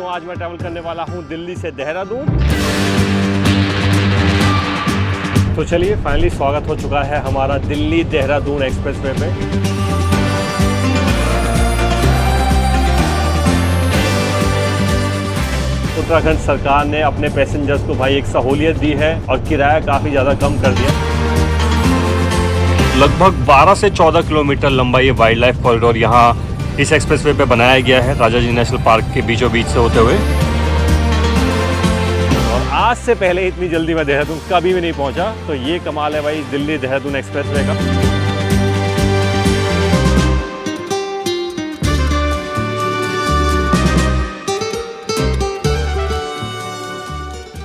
तो आज मैं ट्रैवल करने वाला हूँ दिल्ली से देहरादून। तो चलिए फाइनली स्वागत हो चुका है हमारा दिल्ली देहरादून एक्सप्रेसवे पे। उत्तराखंड सरकार ने अपने पैसेंजर्स को भाई एक सहूलियत दी है और किराया काफ़ी ज़्यादा कम कर दिया। लगभग 12 से 14 किलोमीटर लंबा ये वाइल्ड लाइफ कॉरिडोर यहाँ इस एक्सप्रेसवे पे बनाया गया है, राजा जी नेशनल पार्क के बीचों बीच से होते हुए। और आज से पहले इतनी जल्दी मैं देहरादून कभी भी नहीं पहुंचा, तो ये कमाल है भाई दिल्ली देहरादून एक्सप्रेसवे का।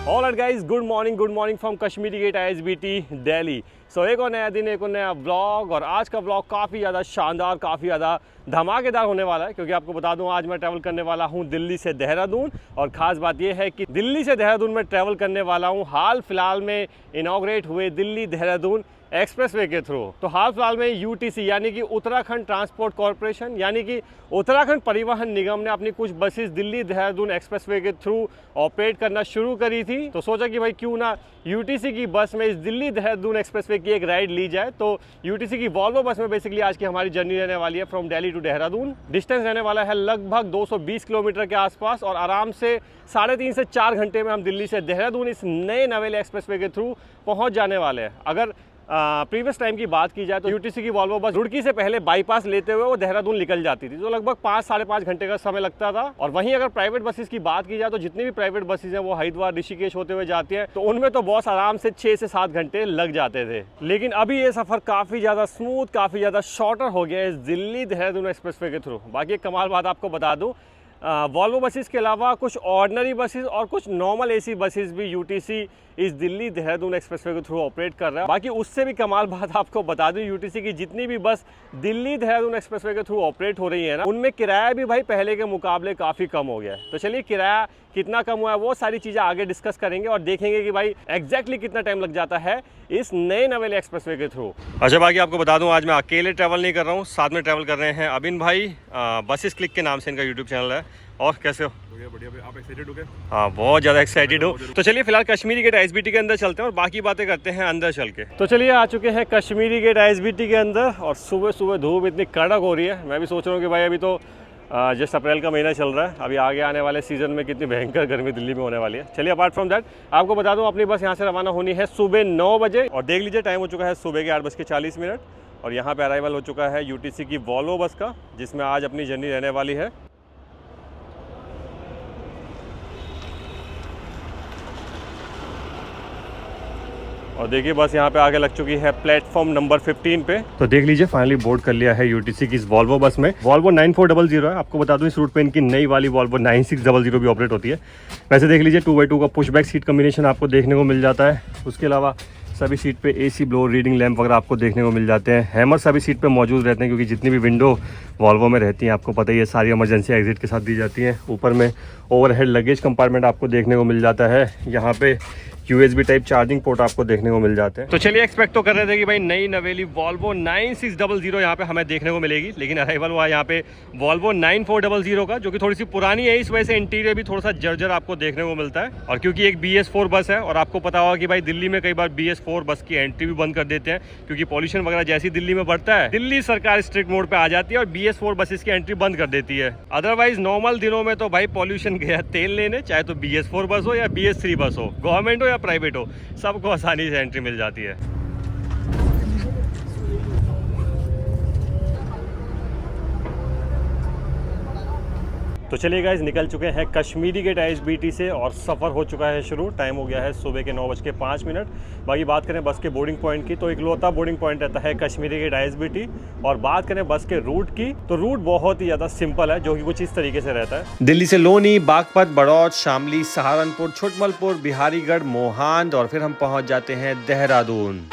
Alright guys, good morning from Kashmiri Gate ISBT Delhi. So एक और नया दिन, एक और नया व्लॉग। और आज का व्लॉग काफ़ी ज़्यादा शानदार, काफ़ी ज़्यादा धमाकेदार होने वाला है, क्योंकि आपको बता दूं आज मैं ट्रैवल करने वाला हूं दिल्ली से देहरादून। और ख़ास बात यह है कि दिल्ली से देहरादून में ट्रैवल करने वाला हूं हाल फिलहाल में इनॉग्रेट हुए दिल्ली देहरादून एक्सप्रेसवे के थ्रू। तो हाल फिलहाल में UTC यानी कि उत्तराखंड ट्रांसपोर्ट कॉरपोरेशन यानी कि उत्तराखंड परिवहन निगम ने अपनी कुछ बसेस दिल्ली देहरादून एक्सप्रेसवे के थ्रू ऑपरेट करना शुरू करी थी। तो सोचा कि भाई क्यों ना UTC की बस में इस दिल्ली देहरादून एक्सप्रेसवे की एक राइड ली जाए। तो UTC की वॉल्वो बस में बेसिकली आज की हमारी जर्नी रहने वाली है from Delhi to Dehradun. Distance रहने वाला है लगभग 220 किलोमीटर के आसपास, और आराम से 3.5 से 4 घंटे में हम दिल्ली से देहरादून इस नए नवेले एक्सप्रेसवे के थ्रू पहुंच जाने वाले हैं। अगर प्रीवियस टाइम की बात की जाए तो UTC की वॉल्वो बस रुड़की से पहले बाईपास लेते हुए वो देहरादून निकल जाती थी, जो लगभग 5-5.5 घंटे का समय लगता था। और वहीं अगर प्राइवेट बसेस की बात की जाए तो जितनी भी प्राइवेट बसेस हैं वो हरिद्वार ऋषिकेश होते हुए जाती हैं, तो उनमें तो बॉस आराम से 6 से 7 घंटे लग जाते थे। लेकिन अभी ये सफ़र काफ़ी ज़्यादा स्मूथ, काफ़ी ज़्यादा शॉर्टर हो गया है इस दिल्ली देहरादून एक्सप्रेसवे के थ्रू। बाकी एक कमाल बात आपको बता दूँ, वॉल्वो बसेस के अलावा कुछ ऑर्डिनरी बसेस और कुछ नॉर्मल AC बसेस भी UTC इस दिल्ली देहरादून एक्सप्रेसवे के थ्रू ऑपरेट कर रहा है। बाकी उससे भी कमाल बात आपको बता दूं, UTC की जितनी भी बस दिल्ली देहरादून एक्सप्रेसवे के थ्रू ऑपरेट हो रही है ना, उनमें किराया भी भाई पहले के मुकाबले काफ़ी कम हो गया है। तो चलिए किराया कितना कम हुआ है वो सारी चीज़ें आगे डिस्कस करेंगे और देखेंगे कि भाई एग्जैक्टली कितना टाइम लग जाता है इस नए नवेले एक्सप्रेसवे के थ्रू। अच्छा, बाकी आपको बता दूं आज मैं अकेले ट्रैवल नहीं कर रहा हूं, साथ में ट्रैवल कर रहे हैं अबिन भाई, बसेस क्लिक के नाम से इनका यूट्यूब चैनल है। और कैसे हो? बढ़िया। आप एक्साइटेड हो गए? हाँ, बहुत ज़्यादा एक्साइटेड हो। तो चलिए फिलहाल कश्मीरी गेट ISBT के अंदर चलते हैं और बाकी बातें करते हैं अंदर चल के। तो चलिए आ चुके हैं कश्मीरी गेट ISBT के अंदर, और सुबह सुबह धूप इतनी कड़क हो रही है। मैं भी सोच रहा हूँ कि भाई अभी तो जस्ट अप्रैल का महीना चल रहा है, अभी आगे आने वाले सीज़न में कितनी भयंकर गर्मी दिल्ली में होने वाली है। चलिए अपार्ट फ्रॉम दैट आपको बता दूं, अपनी बस यहाँ से रवाना होनी है सुबह 9 बजे, और देख लीजिए टाइम हो चुका है सुबह के 8:40। और यहाँ पे अराइवल हो चुका है UTC की वॉल्वो बस का, जिसमें आज अपनी जर्नी रहने वाली है। और देखिए बस यहाँ पे आगे लग चुकी है प्लेटफॉर्म नंबर 15 पे। तो देख लीजिए फाइनली बोर्ड कर लिया है UTC की इस वॉल्वो बस में। वॉल्वो 9400 है। आपको बता दूं इस रूट पे इनकी नई वाली वॉल्वो 9600 भी ऑपरेट होती है। वैसे देख लीजिए 2x2 का पुशबैक सीट कम्बिनेशन आपको देखने को मिल जाता है। उसके अलावा सभी सीट पे AC ब्लोअर रीडिंग लैंप वगैरह आपको देखने को मिल जाते हैं। हैमर सभी सीट पे मौजूद रहते हैं, क्योंकि जितनी भी विंडो वॉल्वो में रहती हैं आपको पता ही है सारी इमरजेंसी एग्जिट के साथ दी जाती हैं। ऊपर में ओवरहेड लगेज कंपार्टमेंट आपको देखने को मिल जाता है। यहाँ पे USB टाइप चार्जिंग पोर्ट आपको देखने को मिल जाते हैं। तो चलिए एक्सपेक्ट तो कर रहे थे कि भाई नई नवेली वॉल्वो 9600 यहाँ पे हमें देखने को मिलेगी, लेकिन अराइवल हुआ यहाँ पे वॉल्वो 9400 का, जो कि थोड़ी सी पुरानी है। इस वजह से इंटीरियर भी थोड़ा सा जर्जर आपको देखने को मिलता है। और क्योंकि एक BS4 बस है, और आपको पता होगा कि भाई दिल्ली में कई बार BS4 बस की एंट्री भी बंद कर देते हैं, क्योंकि पॉल्यूशन वगैरह जैसी दिल्ली में बढ़ता है, दिल्ली सरकार स्ट्रिक्ट मोड पे आ जाती है और BS4 बसेस की एंट्री बंद कर देती है। अदरवाइज नॉर्मल दिनों में तो भाई पॉल्यूशन गया तेल लेने, चाहे तो BS4 बस हो या BS3 बस हो, गवर्नमेंट हो या प्राइवेट हो, सबको आसानी से एंट्री मिल जाती है। तो चलिए गाइस, निकल चुके हैं कश्मीरी गेट ISBT से और सफ़र हो चुका है शुरू। टाइम हो गया है सुबह के 9:05। बाकी बात करें बस के बोर्डिंग पॉइंट की, तो इकलौता बोर्डिंग पॉइंट रहता है कश्मीरी गेट ISBT। और बात करें बस के रूट की, तो रूट बहुत ही ज़्यादा सिंपल है, जो कि कुछ इस तरीके से रहता है। दिल्ली से लोनी, बागपत, बड़ौद, शामली, सहारनपुर, छोटमलपुर, बिहारीगढ़, मोहांद, और फिर हम पहुँच जाते हैं देहरादून।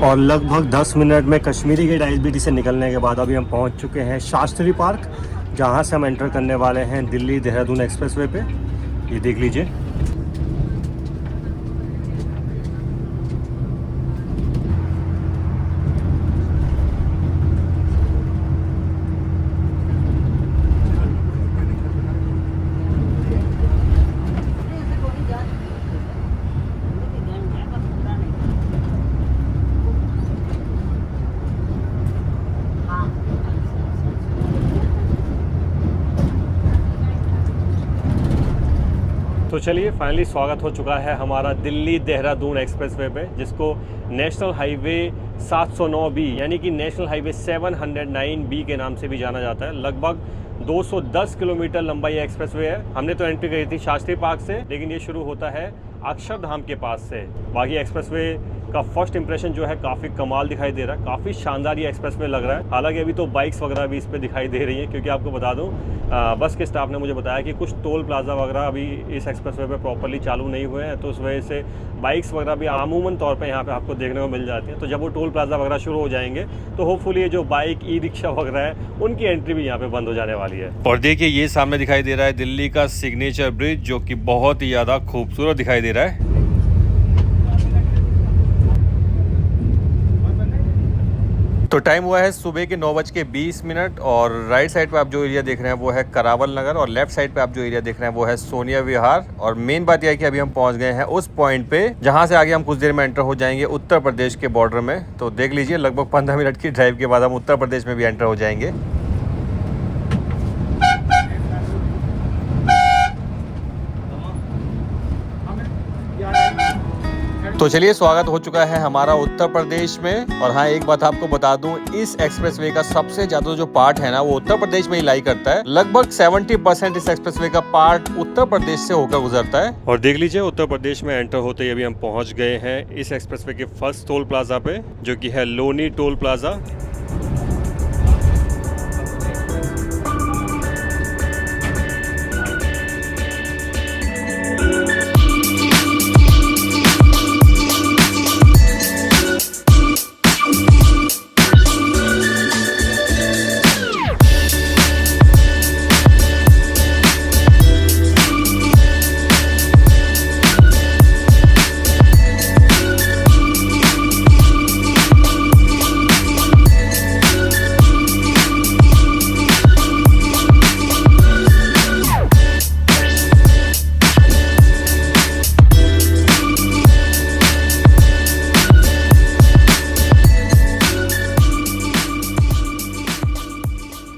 और लगभग 10 मिनट में कश्मीरी गेट ISBT से निकलने के बाद अभी हम पहुंच चुके हैं शास्त्री पार्क, जहां से हम एंटर करने वाले हैं दिल्ली देहरादून एक्सप्रेसवे पे। ये देख लीजिए। तो चलिए फाइनली स्वागत हो चुका है हमारा दिल्ली देहरादून एक्सप्रेसवे पे, जिसको नेशनल हाईवे 709B यानी कि नेशनल हाईवे 709B के नाम से भी जाना जाता है। लगभग 210 किलोमीटर लंबा ये एक्सप्रेसवे है। हमने तो एंट्री करी थी शास्त्री पार्क से, लेकिन ये शुरू होता है अक्षरधाम के पास से। बाकी एक्सप्रेसवे का फर्स्ट इंप्रेशन जो है काफ़ी कमाल दिखाई दे रहा है, काफ़ी शानदार ये एक्सप्रेसवे लग रहा है। हालांकि अभी तो बाइक्स वगैरह भी इस पर दिखाई दे रही हैं, क्योंकि आपको बता दूं बस के स्टाफ ने मुझे बताया कि कुछ टोल प्लाजा वगैरह अभी इस एक्सप्रेसवे पे प्रॉपर्ली चालू नहीं हुए हैं, तो उस वजह से बाइक्स वगैरह भी अमूमन तौर पे यहाँ पे आपको देखने को मिल जाती हैं। तो जब वो टोल प्लाजा वगैरह शुरू हो जाएंगे तो होपफुली ये जो बाइक ई रिक्शा वगैरह है उनकी एंट्री भी यहाँ पे बंद हो जाने वाली है। और देखिए ये सामने दिखाई दे रहा है दिल्ली का सिग्नेचर ब्रिज, जो कि बहुत ही ज़्यादा खूबसूरत दिखाई दे रहा है। तो टाइम हुआ है सुबह के 9:20 और राइट साइड पे आप जो एरिया देख रहे हैं वो है करावल नगर, और लेफ्ट साइड पे आप जो एरिया देख रहे हैं वो है सोनिया विहार। और मेन बात यह है कि अभी हम पहुंच गए हैं उस पॉइंट पे जहां से आगे हम कुछ देर में एंटर हो जाएंगे उत्तर प्रदेश के बॉर्डर में। तो देख लीजिए लगभग 15 मिनट की ड्राइव के बाद हम उत्तर प्रदेश में भी एंटर हो जाएंगे। तो चलिए स्वागत हो चुका है हमारा उत्तर प्रदेश में। और हाँ, एक बात आपको बता दूं, इस एक्सप्रेसवे का सबसे ज्यादा जो पार्ट है ना वो उत्तर प्रदेश में ही लाई करता है। लगभग 70% इस एक्सप्रेसवे का पार्ट उत्तर प्रदेश से होकर गुजरता है। और देख लीजिए उत्तर प्रदेश में एंटर होते ही अभी हम पहुंच गए हैं इस एक्सप्रेसवे के फर्स्ट टोल प्लाजा पे, जो की है लोनी टोल प्लाजा।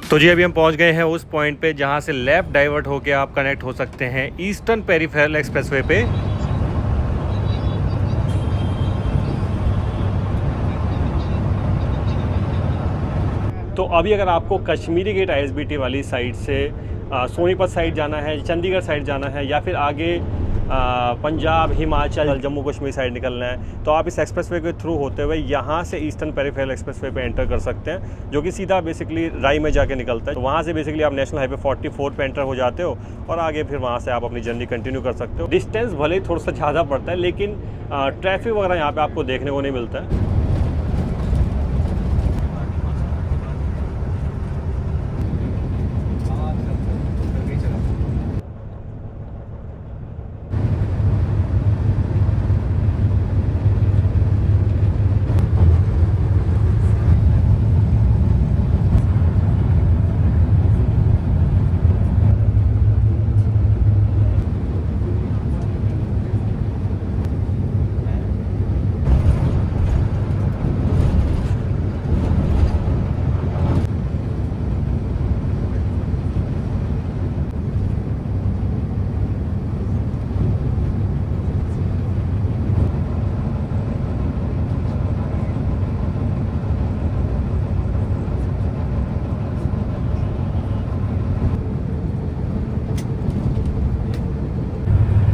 तो जी अभी हम पहुंच गए हैं उस पॉइंट पे जहां से लेफ्ट डाइवर्ट होके आप कनेक्ट हो सकते हैं ईस्टर्न पेरिफेरल एक्सप्रेसवे पे। तो अभी अगर आपको कश्मीरी गेट ISBT वाली साइड से सोनीपत साइड जाना है, चंडीगढ़ साइड जाना है, या फिर आगे पंजाब, हिमाचल, जम्मू कश्मीर साइड निकलना है, तो आप इस एक्सप्रेसवे के थ्रू होते हुए यहाँ से ईस्टर्न पेरिफेरल एक्सप्रेसवे पे एंटर कर सकते हैं, जो कि सीधा बेसिकली राई में जाके निकलता है। तो वहाँ से बेसिकली आप नेशनल हाईवे 44 पे एंटर हो जाते हो और आगे फिर वहाँ से आप अपनी जर्नी कंटिन्यू कर सकते हो। डिस्टेंस भले ही थोड़ा सा ज़्यादा पड़ता है, लेकिन ट्रैफिक वगैरह यहाँ पर आपको देखने को नहीं मिलता है।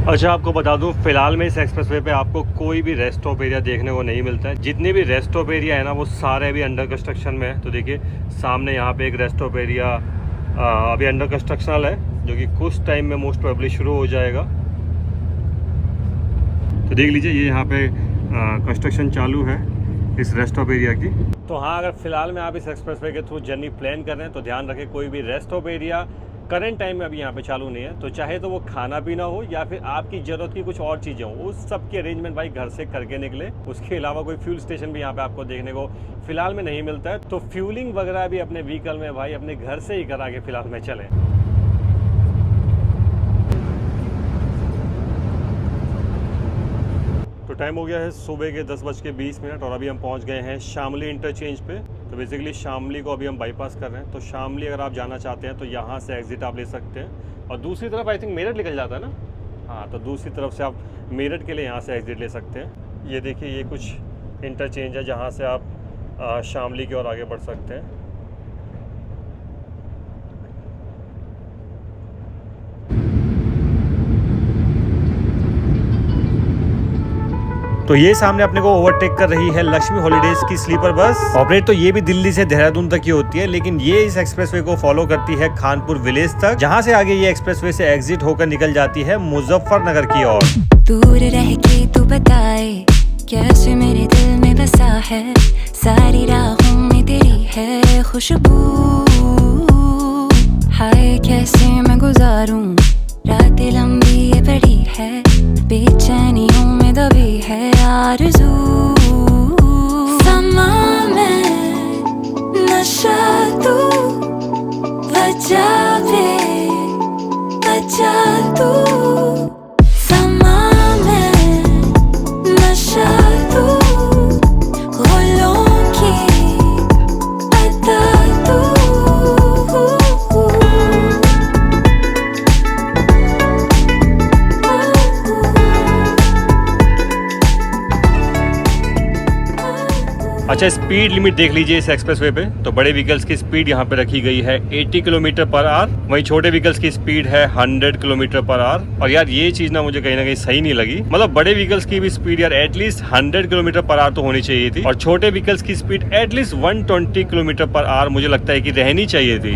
अच्छा, आपको बता दूं फिलहाल में इस एक्सप्रेसवे पे आपको कोई भी रेस्ट स्टॉप एरिया देखने को नहीं मिलता है। जितने भी रेस्ट स्टॉप एरिया है ना वो सारे अभी अंडर कंस्ट्रक्शन में है। तो देखिए सामने यहाँ पे एक रेस्ट स्टॉप एरिया अभी अंडर कंस्ट्रक्शनल है, जो कि कुछ टाइम में मोस्ट प्रोबेबली शुरू हो जाएगा। तो देख लीजिए ये यहाँ पे कंस्ट्रक्शन चालू है। इस रेस्ट स्टॉप एरिया की। तो हाँ, अगर फिलहाल में आप इस एक्सप्रेसवे के थ्रू जर्नी प्लान कर रहे हैं तो ध्यान रखें कोई भी rest stop area current time में अभी यहाँ पे चालू नहीं है। तो चाहे तो वो खाना पीना हो या फिर आपकी ज़रूरत की कुछ और चीज़ें हो, उस सब की अरेंजमेंट भाई घर से करके निकले। उसके अलावा कोई फ्यूल स्टेशन भी यहाँ पे आपको देखने को फिलहाल में नहीं मिलता है। तो फ्यूलिंग वगैरह भी अपने व्हीकल में भाई अपने घर से ही करा के फिलहाल में चलें। तो टाइम हो गया है सुबह के 10:20 और अभी हम पहुंच गए हैं शामली इंटरचेंज पे। तो बेसिकली शामली को अभी हम बाईपास कर रहे हैं। तो शामली अगर आप जाना चाहते हैं तो यहाँ से एग्जिट आप ले सकते हैं और दूसरी तरफ आई थिंक मेरठ निकल जाता है ना। हाँ, तो दूसरी तरफ से आप मेरठ के लिए यहाँ से एग्जिट ले सकते हैं। ये देखिए, ये कुछ इंटरचेंज है जहाँ से आप शामली की ओर आगे बढ़ सकते हैं। तो ये सामने अपने को ओवरटेक कर रही है लक्ष्मी हॉलीडेज की स्लीपर बस। ऑपरेट तो ये भी दिल्ली से देहरादून तक ही होती है, लेकिन ये इस एक्सप्रेसवे को फॉलो करती है खानपुर विलेज तक, जहाँ से आगे ये एक्सप्रेसवे से एग्जिट होकर निकल जाती है मुजफ्फरनगर की ओर। दूर रह के तू बताए कैसे मेरे दिल में बसा है, सारी राहों में तेरी है खुशबू। हाय कैसे मैं गुजारूं रातें लंबी ये बड़ी है, बेचैनियों में दबी है आरज़ू। समा में नशा तू वजह पे बचा तू, समा में नशा तू गुलों की अदा तू। अच्छा, स्पीड लिमिट देख लीजिए इस एक्सप्रेसवे पे। तो बड़े व्हीकल्स की स्पीड यहाँ पे रखी गई है 80 किलोमीटर पर आवर, वहीं छोटे व्हीकल्स की स्पीड है 100 किलोमीटर पर आवर। और यार ये चीज़ ना मुझे कहीं ना कहीं सही नहीं लगी। मतलब बड़े व्हीकल्स की भी स्पीड यार एटलीस्ट 100 किलोमीटर पर आवर तो होनी चाहिए थी, और छोटे व्हीकल्स की speed at least 120 kilometre per hour मुझे लगता है कि रहनी चाहिए थी।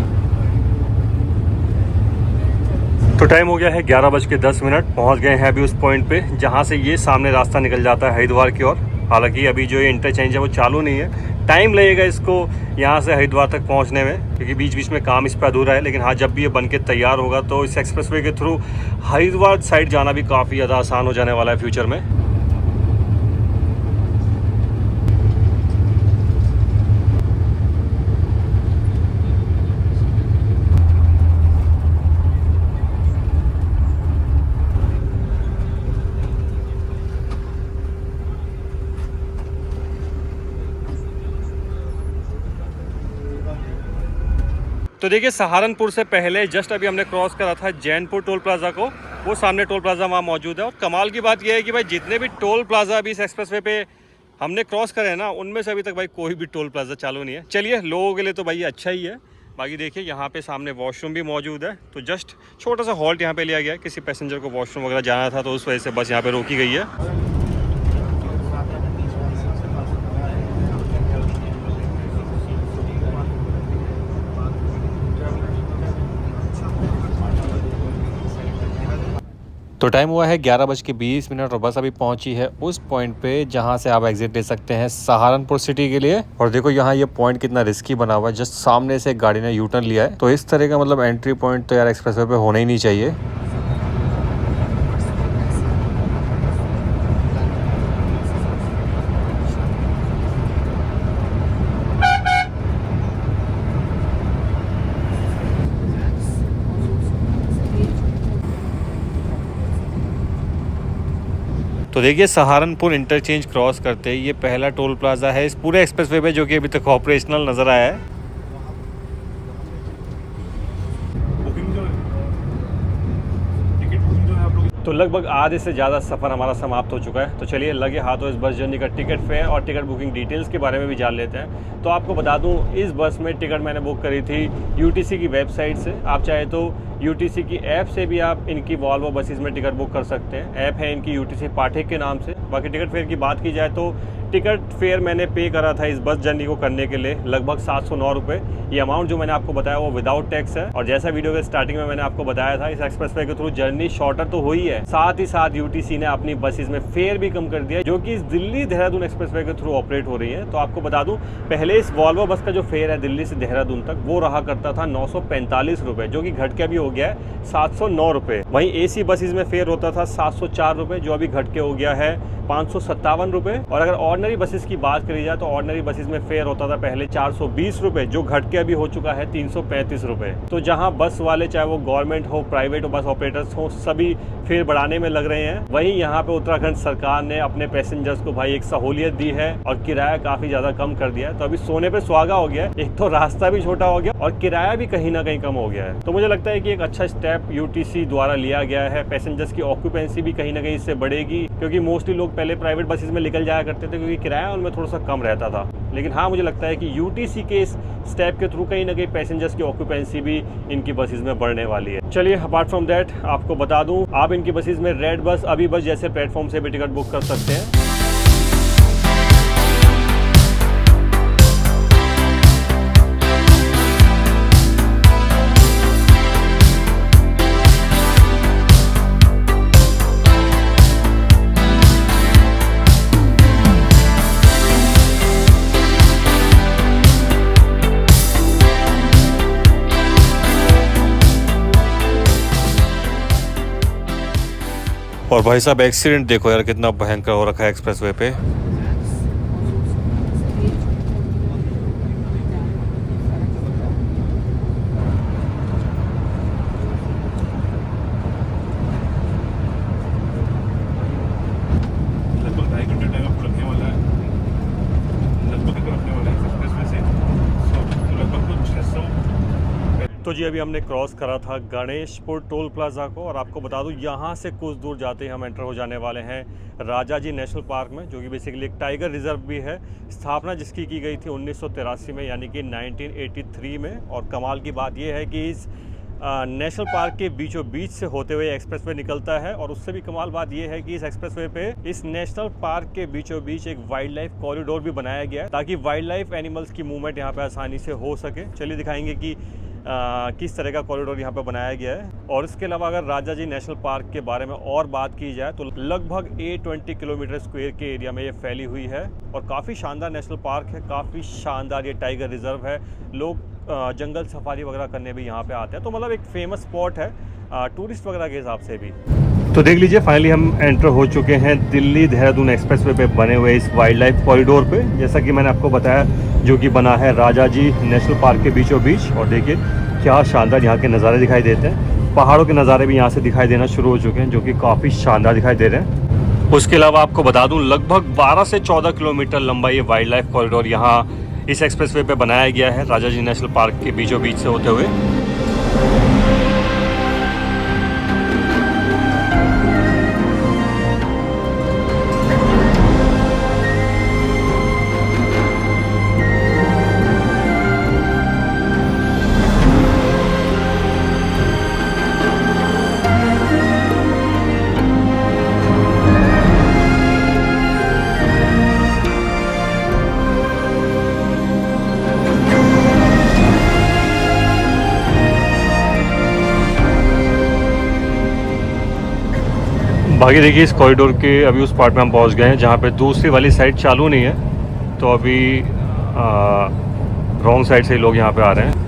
तो टाइम हो गया है 11:10। पहुँच गए हैं अभी उस पॉइंट पे जहाँ से ये सामने रास्ता निकल जाता है हरिद्वार की ओर। हालांकि अभी जो ये इंटरचेंज है वो चालू नहीं है, टाइम लगेगा इसको यहाँ से हरिद्वार तक पहुँचने में, क्योंकि बीच बीच में काम इस पर अधूरा है। लेकिन हाँ, जब भी ये बन के तैयार होगा तो इस एक्सप्रेसवे के थ्रू हरिद्वार साइड जाना भी काफ़ी ज़्यादा आसान हो जाने वाला है फ्यूचर में। तो देखिए, सहारनपुर से पहले जस्ट अभी हमने क्रॉस करा था जैनपुर टोल प्लाजा को। वो सामने टोल प्लाजा वहाँ मौजूद है। और कमाल की बात यह है कि भाई जितने भी टोल प्लाजा अभी इस एक्सप्रेसवे पे हमने क्रॉस करे हैं ना, उनमें से अभी तक भाई कोई भी टोल प्लाजा चालू नहीं है। चलिए, लोगों के लिए तो भाई अच्छा ही है। बाकी देखिए, यहाँ पे सामने वॉशरूम भी मौजूद है। तो जस्ट छोटा सा हॉल्ट यहाँ पे लिया गया है, किसी पैसेंजर को वॉशरूम वगैरह जाना था तो उस वजह से बस यहाँ पे रोकी गई है। तो टाइम हुआ है 11:20 और बस अभी पहुंची है उस पॉइंट पे जहां से आप एग्जिट ले सकते हैं सहारनपुर सिटी के लिए। और देखो यहाँ ये पॉइंट कितना रिस्की बना हुआ है। जस्ट सामने से एक गाड़ी ने यू टर्न लिया है। तो इस तरह का मतलब एंट्री पॉइंट तो यार एक्सप्रेसवे पे होना ही नहीं चाहिए। तो देखिए, सहारनपुर इंटरचेंज क्रॉस करते ही ये पहला टोल प्लाजा है इस पूरे एक्सप्रेसवे पे जो कि अभी तक ऑपरेशनल नज़र आया है। तो लगभग आधे से ज़्यादा सफ़र हमारा समाप्त हो चुका है। तो चलिए लगे हाथों इस बस जर्नी का टिकट फेयर और टिकट बुकिंग डिटेल्स के बारे में भी जान लेते हैं। तो आपको बता दूं, इस बस में टिकट मैंने बुक करी थी यूटीसी की वेबसाइट से। आप चाहे तो यूटीसी की ऐप से भी आप इनकी वॉल्वो बसेस में टिकट बुक कर सकते हैं। ऐप है इनकी यूटीसी पाठक के नाम से। बाकी टिकट फेयर की बात की जाए तो टिकट फेयर मैंने पे करा था इस बस जर्नी को करने के लिए लगभग 709 रुपये। ये अमाउंट जो मैंने आपको बताया वो विदाउट टैक्स है। और जैसा वीडियो के स्टार्टिंग में मैंने आपको बताया था, इस एक्सप्रेसवे के थ्रू जर्नी शॉर्टर तो हुई है, साथ ही साथ यूटीसी ने अपनी बसेस में फेयर भी कम कर दिया, जो कि इस दिल्ली देहरादून एक्सप्रेसवे के थ्रू ऑपरेट हो रही है। तो आपको बता दूं, पहले इस वॉल्वो बस का जो फेयर है दिल्ली से देहरादून तक, वो रहा करता था 945 रुपये, जो कि घट के अभी हो गया है 709 रुपये। वहीं AC बसेस में फेयर होता था 704 रुपये, जो अभी घट के हो गया है 557 रुपये। और अगर ऑर्डिनरी बसेस की बात करी जाए तो ऑर्डिनरी बसेस में फेयर होता था पहले 420 रुपये, जो घट के अभी हो चुका है 335 रुपये। तो जहां बस वाले, चाहे वो गवर्नमेंट हो, प्राइवेट हो, बस ऑपरेटर्स हो, सभी फेयर बढ़ाने में लग रहे हैं। वहीं यहाँ पे उत्तराखंड सरकार ने अपने पैसेंजर्स को भाई एक सहूलियत दी है और किराया काफ़ी ज़्यादा कम कर दिया है। तो अभी सोने पे सुहागा हो गया है। एक तो रास्ता भी छोटा हो गया और किराया भी कहीं ना कहीं कम हो गया है। तो मुझे लगता है कि एक अच्छा स्टेप यूटीसी द्वारा लिया गया है। पैसेंजर्स की ऑक्यूपेंसी भी कहीं ना कहीं इससे बढ़ेगी, क्योंकि मोस्टली लोग पहले प्राइवेट बसेस में निकल जाया करते थे क्योंकि किराया उनमें थोड़ा सा कम रहता था। लेकिन हाँ, मुझे लगता है कि यूटीसी के इस स्टेप के थ्रू कहीं ना कहीं पैसेंजर्स की ऑक्यूपेंसी भी इनकी बसेस में बढ़ने वाली है। चलिए, अपार्ट फ्रॉम दैट आपको बता दूं, आप इनकी बसेस में रेड बस, अभी बस जैसे प्लेटफॉर्म से भी टिकट बुक कर सकते हैं। और भाई साहब, एक्सीडेंट देखो यार कितना भयंकर हो रखा है एक्सप्रेसवे पे। तो जी, अभी हमने क्रॉस करा था गणेशपुर टोल प्लाजा को, और आपको बता दूं यहाँ से कुछ दूर जाते ही हम एंटर हो जाने वाले हैं राजा जी नेशनल पार्क में, जो कि बेसिकली एक टाइगर रिजर्व भी है। स्थापना जिसकी की गई थी 1983 में, यानी कि 1983 में। और कमाल की बात यह है कि इस नेशनल पार्क के बीचों बीच से होते हुए एक्सप्रेसवे निकलता है। और उससे भी कमाल बात यह है कि इस एक्सप्रेसवे पे, इस नेशनल पार्क के बीचों बीच एक वाइल्ड लाइफ कॉरिडोर भी बनाया गया है, ताकि वाइल्ड लाइफ एनिमल्स की मूवमेंट यहाँ पे आसानी से हो सके। चलिए दिखाएंगे कि किस तरह का कॉरिडोर यहाँ पे बनाया गया है। और इसके अलावा अगर राजा जी नेशनल पार्क के बारे में और बात की जाए तो लगभग 820 किलोमीटर स्क्वायर के एरिया में ये फैली हुई है। और काफ़ी शानदार नेशनल पार्क है, काफ़ी शानदार ये टाइगर रिजर्व है। लोग जंगल सफारी वगैरह करने भी यहाँ पे आते हैं। तो मतलब एक फेमस स्पॉट है टूरिस्ट वगैरह के हिसाब से भी। तो देख लीजिए, फाइनली हम एंटर हो चुके हैं दिल्ली देहरादून एक्सप्रेसवे पे बने हुए इस वाइल्ड लाइफ कॉरिडोर पे, जैसा कि मैंने आपको बताया, जो कि बना है राजा जी नेशनल पार्क के बीचों बीच। और देखिए क्या शानदार यहाँ के नज़ारे दिखाई देते हैं। पहाड़ों के नज़ारे भी यहाँ से दिखाई देना शुरू हो चुके हैं, जो कि काफ़ी शानदार दिखाई दे रहे हैं। उसके अलावा आपको बता दूँ, लगभग 12 से 14 किलोमीटर लंबा ये वाइल्ड लाइफ कॉरिडोर यहाँ इस एक्सप्रेसवे पे बनाया गया है, राजा जी नेशनल पार्क के बीचों बीच से होते हुए। बाकी देखिए, इस कॉरिडोर के अभी उस पार्ट में हम पहुंच गए हैं जहां पे दूसरी वाली साइड चालू नहीं है। तो अभी रॉन्ग साइड से लोग यहां पे आ रहे हैं।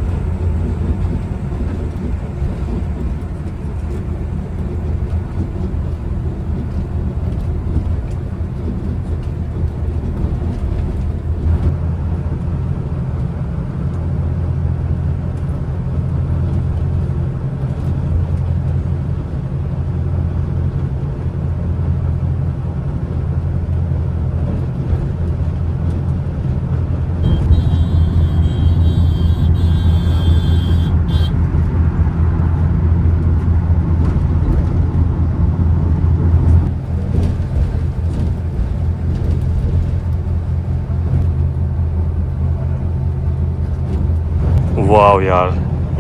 वाह यार,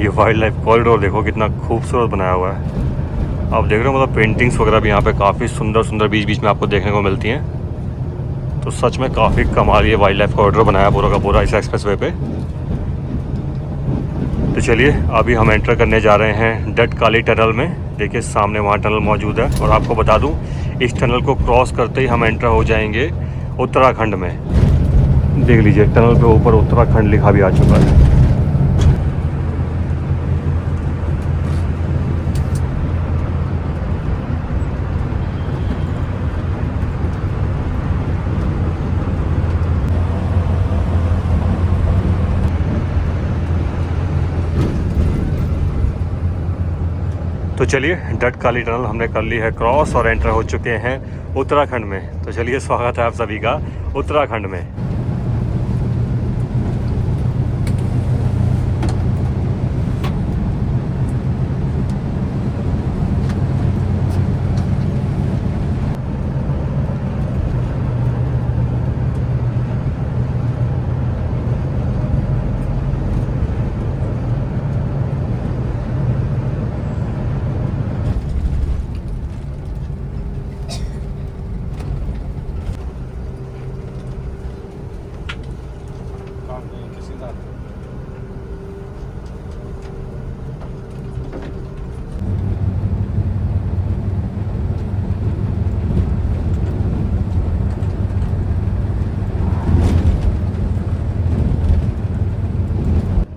ये वाइल्ड लाइफ कॉरिडोर देखो कितना खूबसूरत बनाया हुआ है। आप देख रहे हो, मतलब पेंटिंग्स वगैरह भी यहाँ पे काफ़ी सुंदर सुंदर बीच बीच में आपको देखने को मिलती हैं। तो सच में काफ़ी कमाल ये वाइल्ड लाइफ कॉरिडोर बनाया पूरा का पूरा इस एक्सप्रेसवे पे। तो चलिए अभी हम एंटर करने जा रहे हैं डटकाली टनल में। देखिए सामने वहाँ टनल मौजूद है और आपको बता दूं इस टनल को क्रॉस करते ही हम एंटर हो जाएंगे उत्तराखंड में। देख लीजिए टनल पे ऊपर उत्तराखंड लिखा भी आ चुका है। तो चलिए डटकाली टनल हमने कर ली है क्रॉस और एंटर हो चुके हैं उत्तराखंड में। तो चलिए स्वागत है आप सभी का उत्तराखंड में।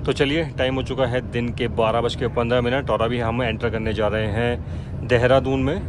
तो चलिए टाइम हो चुका है दिन के 12:15 और अभी हम एंटर करने जा रहे हैं देहरादून में।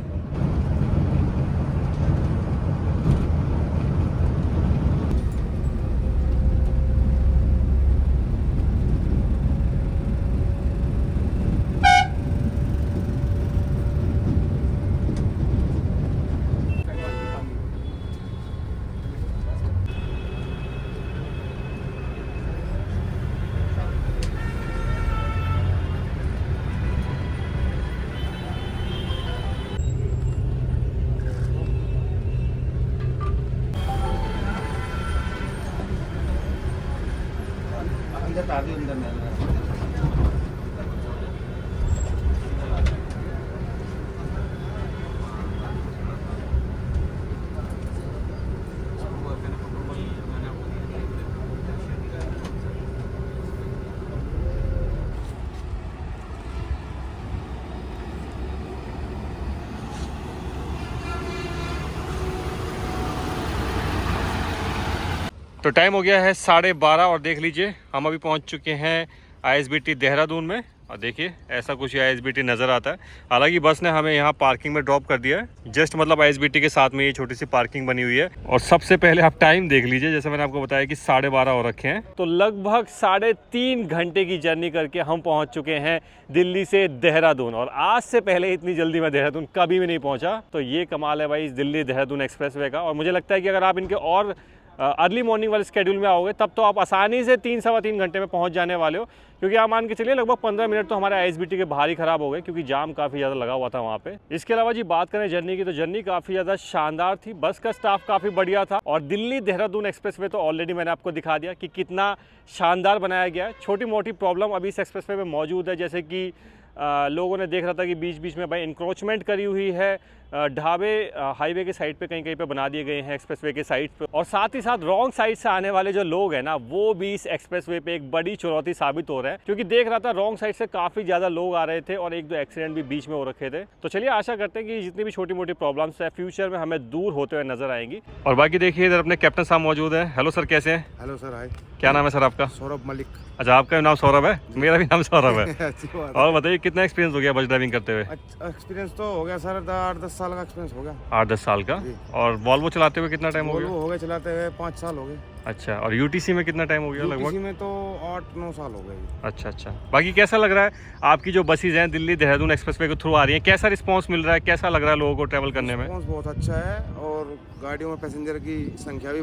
तो टाइम हो गया है 12:30 और देख लीजिए हम अभी पहुंच चुके हैं ISBT देहरादून में। और देखिए ऐसा कुछ ISBT नज़र आता है। हालांकि बस ने हमें यहाँ पार्किंग में ड्रॉप कर दिया है। जस्ट मतलब ISBT के साथ में ये छोटी सी पार्किंग बनी हुई है। और सबसे पहले आप टाइम देख लीजिए, जैसे मैंने आपको बताया कि 12:30 हो रखे हैं। तो लगभग 3.5 घंटे की जर्नी करके हम पहुँच चुके हैं दिल्ली से देहरादून। और आज से पहले इतनी जल्दी मैं देहरादून कभी भी नहीं पहुँचा। तो ये कमाल है भाई इस दिल्ली देहरादून एक्सप्रेसवे का। और मुझे लगता है कि अगर आप इनके और अर्ली मॉर्निंग वाले स्केड्यूल में आओगे तब तो आप आसानी से 3-3.25 घंटे में पहुंच जाने वाले हो। क्योंकि आप मान के चलिए लगभग 15 मिनट तो हमारे ISBT के बाहर ही ख़राब हो गए क्योंकि जाम काफ़ी ज़्यादा लगा हुआ था वहाँ पे। इसके अलावा जी बात करें जर्नी की, तो जर्नी काफ़ी ज़्यादा शानदार थी। बस का स्टाफ काफ़ी बढ़िया था। और दिल्ली देहरादून एक्सप्रेसवे तो ऑलरेडी मैंने आपको दिखा दिया कि कितना शानदार बनाया गया है। छोटी मोटी प्रॉब्लम अभी इस एक्सप्रेसवे में मौजूद है, जैसे कि लोगों ने देख रहा था कि बीच बीच में भाई इंक्रोचमेंट करी हुई है। ढाबे हाईवे के साइड पे कहीं कहीं पे बना दिए गए हैं एक्सप्रेसवे के साइड पे। और साथ ही साथ रॉन्ग साइड से आने वाले जो लोग हैं ना, वो भी इस एक्सप्रेसवे पे एक बड़ी चुनौती साबित हो रहा है। क्योंकि देख रहा था रॉन्ग साइड से काफ़ी ज़्यादा लोग आ रहे थे और 1-2 एक्सीडेंट भी बीच में हो रखे थे। तो चलिए आशा करते हैं कि जितनी भी छोटी मोटी प्रॉब्लम्स है फ्यूचर में हमें दूर होते हुए नजर आएंगी। और बाकी देखिए इधर अपने कैप्टन साहब मौजूद हैं। हेलो सर, कैसे हैं? हेलो सर, हाय। क्या नाम है सर आपका? सौरभ मलिक। अच्छा, आपका नाम सौरभ है, मेरा भी नाम सौरभ है। अच्छी बात। और बताइए कितना एक्सपीरियंस हो गया बस ड्राइविंग करते हुए? एक्सपीरियंस तो हो गया सर, 8-10 साल का एक्सपीरियंस हो गया। 8-10 साल का। और वॉल्वो चलाते हुए कितना टाइम हो गया? वोल्वो हो गए चलाते हुए 5 साल हो गए। अच्छा, और यूटीसी में कितना टाइम हो गया लगभग? यूटीसी में तो 8-9 साल हो गए। अच्छा अच्छा। बाकी कैसा लग रहा है आपकी जो बसेज हैं दिल्ली देहरादून एक्सप्रेसवे के थ्रू आ रही हैं, कैसा रिस्पांस मिल रहा है, कैसा लग रहा है लोगों को ट्रैवल करने में? रिस्पांस बहुत अच्छा है और गाड़ियों में पैसेंजर की संख्या भी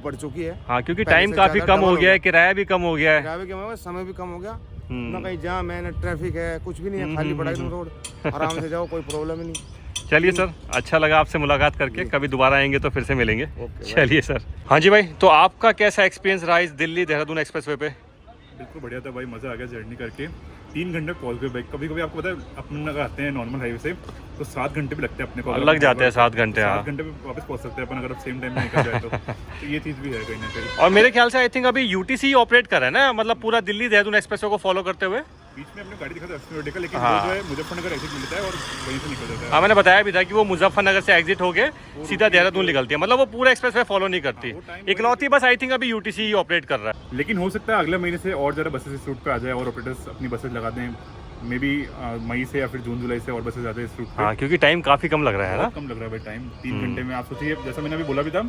बढ़ चुकी है। हाँ, क्योंकि टाइम काफी कम हो गया है, किराया भी कम हो गया है, किराया भी कम हो गया, समय भी कम हो गया। ना कहीं जाम है, ना ट्रैफिक है, कुछ भी नहीं है, खाली पड़ा है रोड। आराम से जाओ, कोई प्रॉब्लम ही नहीं। चलिए सर, अच्छा लगा आपसे मुलाकात करके। कभी दोबारा आएंगे तो फिर से मिलेंगे। चलिए सर। हाँ जी भाई, तो आपका कैसा एक्सपीरियंस रहा इस दिल्ली देहरादून एक्सप्रेसवे पे? बिल्कुल बढ़िया था भाई, मज़ा आ गया जर्नी करके। 3 घंटे कॉल पे बैक। कभी कभी आपको पता है अपन अगर आते हैं नॉर्मल हाईवे से तो 7 घंटे भी लगते हैं अपने को, लग जाते हैं 7 घंटे। 7 घंटे पे वापस पहुंच सकते हैं अपन अगर सेम टाइम में निकल जाए तो ये चीज़ भी है कहीं ना कहीं। और मेरे ख्याल से आई थिंक अभी यूटीसी ऑपरेट कर रहा है ना, मतलब पूरा दिल्ली देहरादून एक्सप्रेस को फॉलो करते हुए। बीच में अपने गाड़ी दिखा था एक्सप्लोर का, लेकिन हाँ। वो जो है मुजफ्फरनगर एग्जिट मिलता है और वहीं से निकल जाता है। हाँ मैंने बताया भी था कि वो मुजफ्फरनगर से एग्जिट होके सीधा देहरादून निकलती है, मतलब वो पूरा एक्सप्रेस वे फॉलो नहीं करती। वो टाइम इकलौती बस आई थिंक अभी यूटीसी ही ऑपरेट कर रहा है। लेकिन हो सकता है अगले महीने से और ज़्यादा बसेस इस रूट पे आ जाए और ऑपरेटर्स अपनी बसेस लगा दें, मे बी मई से या फिर जून जुलाई से और बसेस आते हैं इस रूट पे। हाँ क्योंकि टाइम काफ़ी कम लग रहा है ना। बहुत कम लग रहा है भाई टाइम, 3 घंटे में आप सोचिए, जैसा मैंने अभी बोला भी था,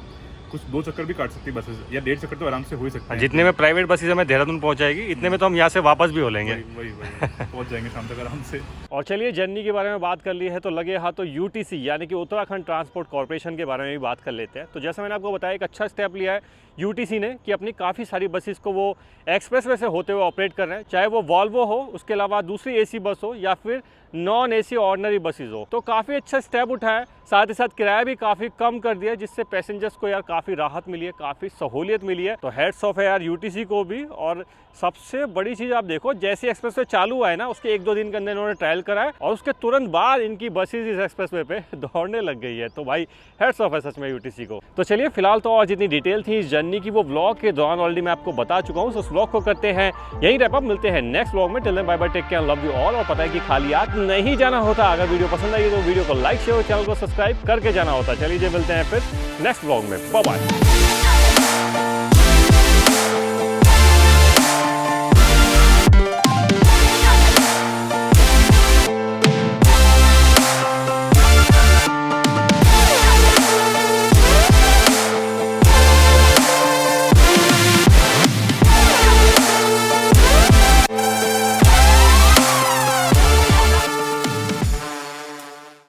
कुछ 2 चक्कर भी काट सकती है बसेस, या 1.5 चक्कर तो आराम से हो ही सकता है। जितने में प्राइवेट बसेस हमें देहरादून पहुंचाएगी, इतने में तो हम यहाँ से वापस भी हो लेंगे। वही पहुंच जाएंगे शाम तक आराम से। और चलिए जर्नी के बारे में बात कर ली है तो लगे हाथ तो यूटीसी यानी कि उत्तराखंड ट्रांसपोर्ट कॉर्पोरेशन के बारे में भी बात कर लेते हैं। तो जैसा मैंने आपको बताया, एक अच्छा स्टेप लिया है यूटीसी ने कि अपनी काफ़ी सारी बसेस को वो एक्सप्रेसवे से होते हुए ऑपरेट कर रहे हैं, चाहे वो वॉल्वो हो, उसके अलावा दूसरी एसी बस हो या फिर नॉन एसी ऑर्डिनरी बसेस हो। तो काफ़ी अच्छा स्टेप उठाया, साथ ही साथ किराया भी काफ़ी कम कर दिया, जिससे पैसेंजर्स को यार काफ़ी राहत मिली है, काफ़ी सहूलियत मिली है। तो हेड्स ऑफ है यार यूटीसी को भी। और सबसे बड़ी चीज़ आप देखो, जैसे एक्सप्रेसवे चालू हुआ है ना, उसके 1-2 दिन के अंदर इन्होंने ट्रायल कराया और उसके तुरंत बाद इनकी बसेस इस एक्सप्रेसवे पे दौड़ने लग गई है। तो भाई हेड्स ऑफ है सच में यूटीसी को। तो चलिए फिलहाल तो और जितनी डिटेल थी इस जर्नी की वो व्लॉग के दौरान ऑलरेडी मैं आपको बता चुका हूँ। तो उस व्लॉग को करते हैं यही रैप अप, मिलते हैं नेक्स्ट व्लॉग में। Till then bye bye, take care, love you all. और पता है कि खाली हाथ नहीं जाना होता, अगर वीडियो पसंद आई तो वीडियो को लाइक शेयर, चैनल को सब्सक्राइब करके जाना होता। चलिए मिलते हैं फिर नेक्स्ट व्लॉग में, बाय बाय।